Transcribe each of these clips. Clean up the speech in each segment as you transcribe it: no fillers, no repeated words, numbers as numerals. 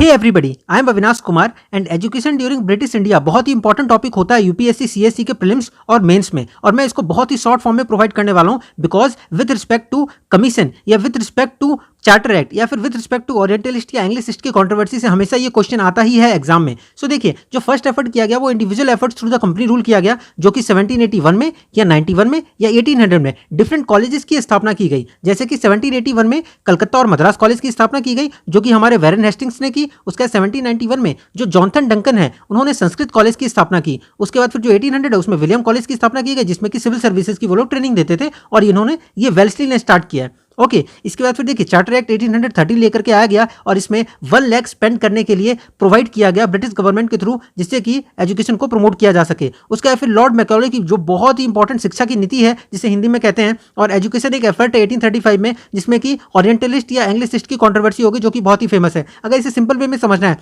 Everybody, I am Avinash Kumar and education during British India बहुत ही important topic होता है यूपीएससी सीएससी के प्रीलिम्स और मेंस में, और मैं इसको बहुत ही शॉर्ट फॉर्म में प्रोवाइड करने वाला हूं because with respect to commission या with respect to charter act या फिर विद रिस्पेक्ट टू ओरिएंटलिस्ट या इंग्लिशिस्ट की कंट्रोवर्सी से हमेशा ये क्वेश्चन आता ही है एग्जाम में। सो देखिए, जो फर्स्ट एफर्ट किया गया वो individual efforts through the company rule किया गया, जो कि 1781 में या 91 में या 1800 में डिफरेंट कॉलेजेस की स्थापना की गई। जैसे कि 1781 में कलकत्ता और मद्रास कॉलेज की स्थापना की गई, जो कि हमारे वैरन हेस्टिंग्स ने की। उसके 1791 में जो जॉनथन डंकन है उन्होंने संस्कृत कॉलेज की स्थापना की। उसके बाद फिर जो 1800 है उसमें विलियम कॉलेज की स्थापना की गई, जिसमें कि सिविल सर्विसेज की वो लोग ट्रेनिंग देते थे, और इन्होंने ये वेल्सली ने स्टार्ट किया है। ओके, इसके बाद फिर देखिए चार्टर एक्ट 1813 लेकर के आया गया और इसमें 1 लाख स्पेंड करने के लिए प्रोवाइड किया गया ब्रिटिश गवर्नमेंट के थ्रू, जिससे कि एजुकेशन को प्रमोट किया जा सके। उसके बाद फिर लॉर्ड मैकॉले की जो बहुत ही इंपॉर्टेंट शिक्षा की नीति है, जिसे हिंदी में कहते हैं, और एजुकेशन एक एफर्ट है 1835 में, जिसमें कि ओरिएंटलिस्ट या इंग्लिशिस्ट की कंट्रोवर्सी होगी, जो कि बहुत ही फेमस है। अगर इसे सिंपल वे में समझना है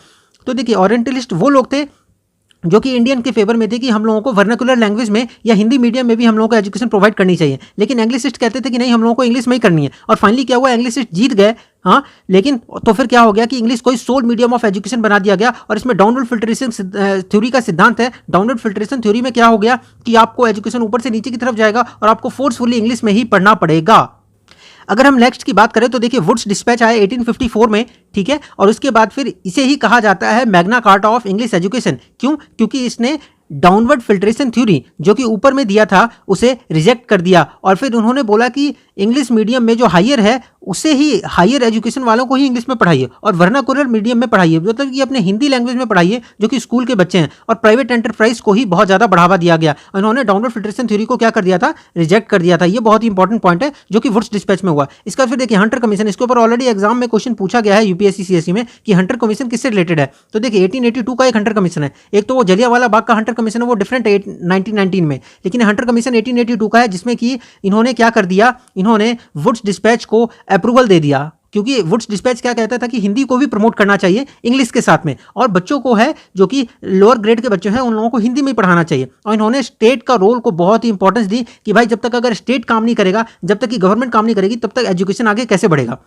तो देखिए, ओरिएंटलिस्ट वो लोग थे जो कि इंडियन के फेवर में थे कि हम लोगों को वर्नाकुलर लैंग्वेज में या हिंदी मीडियम में भी हम लोगों को एजुकेशन प्रोवाइड करनी चाहिए, लेकिन इंग्लिशिस्ट कहते थे कि नहीं, हम लोगों को इंग्लिश में ही करनी है। और फाइनली क्या हुआ, इंग्लिशिस्ट जीत गए। हाँ, लेकिन तो फिर क्या हो गया कि इंग्लिश को ही सोल मीडियम ऑफ एजुकेशन बना दिया गया, और इसमें डाउनवर्ड फिल्ट्रेशन थ्योरी का सिद्धांत है। डाउनवर्ड फिल्ट्रेशन थ्योरी में क्या हो गया कि आपको एजुकेशन ऊपर से नीचे की तरफ जाएगा और आपको फोर्सफुली इंग्लिश में ही पढ़ना पड़ेगा। अगर हम नेक्स्ट की बात करें तो देखिए, वुड्स डिस्पैच आया 1854 में, ठीक है, और उसके बाद फिर इसे ही कहा जाता है Magna carta of English education. क्यों? क्योंकि इसने डाउनवर्ड फिल्ट्रेशन थ्योरी जो कि ऊपर में दिया था उसे रिजेक्ट कर दिया, और फिर उन्होंने बोला कि इंग्लिश मीडियम में जो हायर है उसे ही, हायर एजुकेशन वालों को ही इंग्लिश में पढ़ाइए और वर्नाकुलर मीडियम में पढ़ाइए, मतलब कि अपने हिंदी लैंग्वेज में पढ़ाइए जो कि स्कूल के बच्चे हैं, और प्राइवेट एंटरप्राइज को ही बहुत ज़्यादा बढ़ावा दिया गया। उन्होंने डाउनवर्ड फिल्ट्रेशन थ्योरी को क्या कर दिया था, रिजेक्ट कर दिया था। ये बहुत ही इंपॉर्टेंट पॉइंट है जो कि वुड्स डिस्पैच में हुआ। इसका फिर देखिए हंटर कमीशन, इसके ऊपर ऑलरेडी एग्जाम में क्वेश्चन पूछा गया है यूपीएससी सीएससी में कि हंटर कमीशन किससे रिलेटेड है। तो देखिए 1882 का एक हंटर कमीशन है, एक तो वो जलियांवाला बाग का हंटर कमीशन है, वो डिफरेंट है 1919 में, लेकिन हंटर कमीशन 1882 का है, जिसमें कि इन्होंने क्या कर दिया, इन्होंने वुड्स डिस्पैच को अप्रूवल दे दिया। क्योंकि वुड्स डिस्पैच क्या कहता था कि हिंदी को भी प्रमोट करना चाहिए इंग्लिश के साथ में, और बच्चों को है जो कि लोअर ग्रेड के बच्चे हैं उन लोगों को हिंदी में पढ़ाना चाहिए। और इन्होंने स्टेट का रोल को बहुत ही इंपॉर्टेंस दी कि भाई जब तक अगर स्टेट काम नहीं करेगा, जब तक कि गवर्नमेंट काम नहीं करेगी, तब तक एजुकेशन आगे कैसे बढ़ेगा।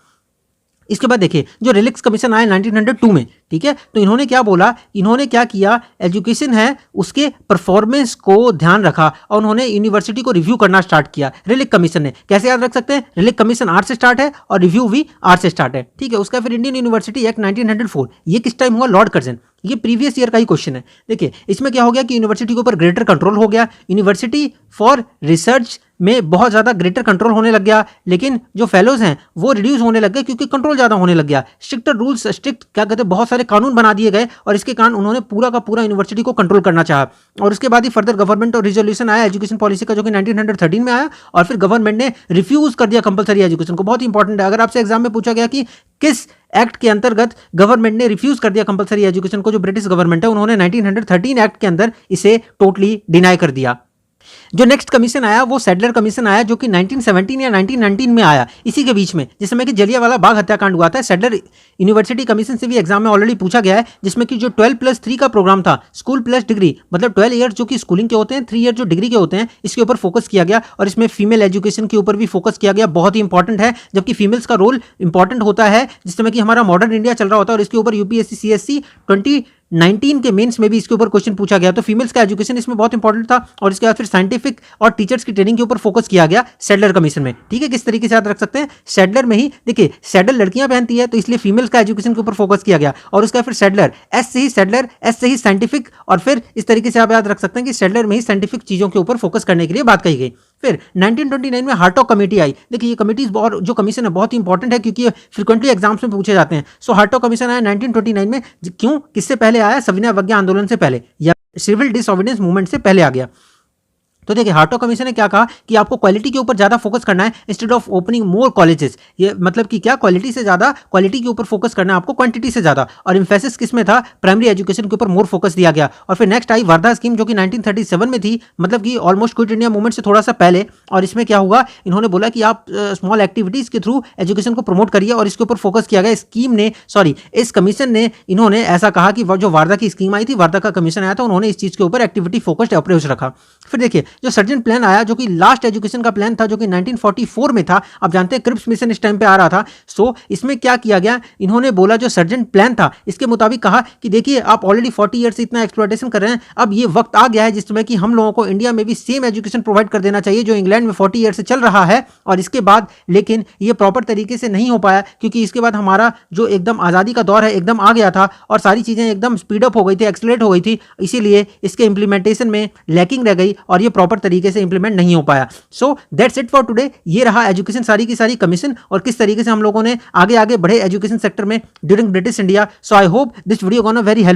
इसके बाद देखिए जो रिलिक्स कमीशन आया 1902 में, ठीक है, तो इन्होंने क्या बोला, इन्होंने क्या किया, एजुकेशन है उसके परफॉर्मेंस को ध्यान रखा और उन्होंने यूनिवर्सिटी को रिव्यू करना स्टार्ट किया। रिलिक कमीशन ने, कैसे याद रख सकते हैं, रिलिक कमीशन आर से स्टार्ट है और रिव्यू भी आर से स्टार्ट है, ठीक है। उसका फिर इंडियन यूनिवर्सिटी एक्ट 1904, ये किस टाइम हुआ, लॉर्ड कर्जन, ये प्रीवियस ईयर का ही क्वेश्चन है। देखिए इसमें क्या हो गया कि यूनिवर्सिटी के ऊपर ग्रेटर कंट्रोल हो गया, यूनिवर्सिटी फॉर रिसर्च में बहुत ज़्यादा ग्रेटर कंट्रोल होने लग गया, लेकिन जो फेलोज हैं वो रिड्यूस होने लग गए क्योंकि कंट्रोल ज़्यादा होने लग गया। स्ट्रिक्टर रूल्स, स्ट्रिक्ट क्या कहते हैं, बहुत सारे कानून बना दिए गए, और इसके कारण उन्होंने पूरा का पूरा यूनिवर्सिटी को कंट्रोल करना चाहा। और उसके बाद ही फर्दर गवर्नमेंट और रिजोल्यूशन आया एजुकेशन पॉलिसी का, जो कि 1913 में आया, और फिर गवर्नमेंट ने रिफ्यूज कर दिया कंपलसरी एजुकेशन को। बहुत इंपॉर्टेंट है, अगर आपसे एग्जाम में पूछा गया कि किस एक्ट के अंतर्गत गवर्नमेंट ने रिफ्यूज कर दिया कंपलसरी एजुकेशन को, जो ब्रिटिश गवर्नमेंट है उन्होंने 1913 एक्ट के अंदर इसे टोटली डिनाई कर दिया। जो नेक्स्ट कमीशन आया वो सैडलर कमीशन आया, जो कि 1917 या 1919 में आया, इसी के बीच में, जिस समय कि जलियांवाला बाग हत्याकांड हुआ था। सैडलर यूनिवर्सिटी कमीशन से भी एग्जाम में ऑलरेडी पूछा गया है, जिसमें कि जो 12+3 का प्रोग्राम था, स्कूल प्लस डिग्री, मतलब 12 ईयर जो कि स्कूलिंग के होते हैं, 3 ईयर जो डिग्री के होते हैं, इसके ऊपर फोकस किया गया, और इसमें फीमेल एजुकेशन के ऊपर भी फोकस किया गया। बहुत ही इंपॉर्टेंट है, जबकि फीमेल्स का रोल इंपॉर्टेंट होता है जिस समय कि हमारा मॉडर्न इंडिया चल रहा होता है, और इसके ऊपर यूपीएससी सीएससी 2019 के मेंस में भी इसके ऊपर क्वेश्चन पूछा गया। तो फीमेल्स का एजुकेशन इसमें बहुत इंपॉर्टेंट था, और इसके बाद फिर साइंटिफिक और टीचर्स की ट्रेनिंग के ऊपर फोकस किया गया सैडलर कमीशन में, ठीक है। किस तरीके से याद रख सकते हैं, सैडलर में ही देखिए सैडल लड़कियां पहनती है, तो इसलिए फीमेल्स का एजुकेशन के ऊपर फोकस किया गया, और उसका फिर सैडलर, एस से ही सैडलर, एस से ही साइंटिफिक, और फिर इस तरीके से आप याद रख सकते हैं कि सैडलर में ही साइंटिफिक चीजों के ऊपर फोकस करने के लिए बात कही गई। फिर 1929 में हार्टॉग कमेटी आई। देखिए ये कमिटीज बहुत, जो कमीशन है बहुत इंपॉर्टेंट है क्योंकि ये फ्रिक्वेंटली एग्जाम्स में पूछे जाते हैं। सो हार्टॉग कमीशन आया 1929 में। क्यों, किससे पहले आया, सविनय अवज्ञा आंदोलन से पहले या सिविल डिसओबीडियंस मूवमेंट से पहले आ गया। तो देखिए हार्टॉग कमीशन ने क्या कहा कि आपको क्वालिटी के ऊपर ज़्यादा फोकस करना है instead of opening more colleges. ये मतलब कि क्या, क्वालिटी से ज़्यादा, क्वालिटी के ऊपर फोकस करना है आपको क्वांटिटी से ज़्यादा, और इम्फेसिस किस में था, प्राइमरी एजुकेशन के ऊपर मोर फोकस दिया गया। और फिर नेक्स्ट आई वर्धा स्कीम, जो कि 1937 में थी, मतलब कि ऑलमोस्ट क्विट इंडिया मूवमेंट से थोड़ा सा पहले। और इसमें क्या हुआ, इन्होंने बोला कि आप स्मॉल एक्टिविटीज़ के थ्रू एजुकेशन को प्रमोट करिए, और इसके ऊपर फोकस किया गया। स्कीम ने, सॉरी, इस कमीशन ने, इन्होंने ऐसा कहा कि जो वार्धा की स्कीम आई थी, वार्धा का कमीशन आया था, उन्होंने इस चीज़ के ऊपर एक्टिविटी फोकस्ड अप्रोच रखा। फिर देखिए जो सर्जेंट प्लान आया, जो कि लास्ट एजुकेशन का प्लान था, जो कि 1944 में था, आप जानते हैं क्रिप्स मिशन इस टाइम पे आ रहा था। सो इसमें क्या किया गया, इन्होंने बोला जो सर्जेंट प्लान था इसके मुताबिक कहा कि देखिए आप ऑलरेडी 40 ईयर से इतना एक्सप्लॉयटेशन कर रहे हैं, अब ये वक्त आ गया है जिसमें कि हम लोगों को इंडिया में भी सेम एजुकेशन प्रोवाइड कर देना चाहिए जो इंग्लैंड में 40 ईयर से चल रहा है। और इसके बाद लेकिन ये प्रॉपर तरीके से नहीं हो पाया, क्योंकि इसके बाद हमारा जो एकदम आज़ादी का दौर है एकदम आ गया था और सारी चीज़ें एकदम स्पीडअप हो गई थी, एक्सलेट हो गई थी, इसीलिए इसके इंप्लीमेंटेशन में लैकिंग रह गई और ये प्रॉपर तरीके से इंप्लीमेंट नहीं हो पाया। So that's it for today. ये रहा एजुकेशन सारी की सारी कमीशन और किस तरीके से हम लोगों ने आगे आगे बढ़े एजुकेशन सेक्टर में during British India. So I hope this video gonna very help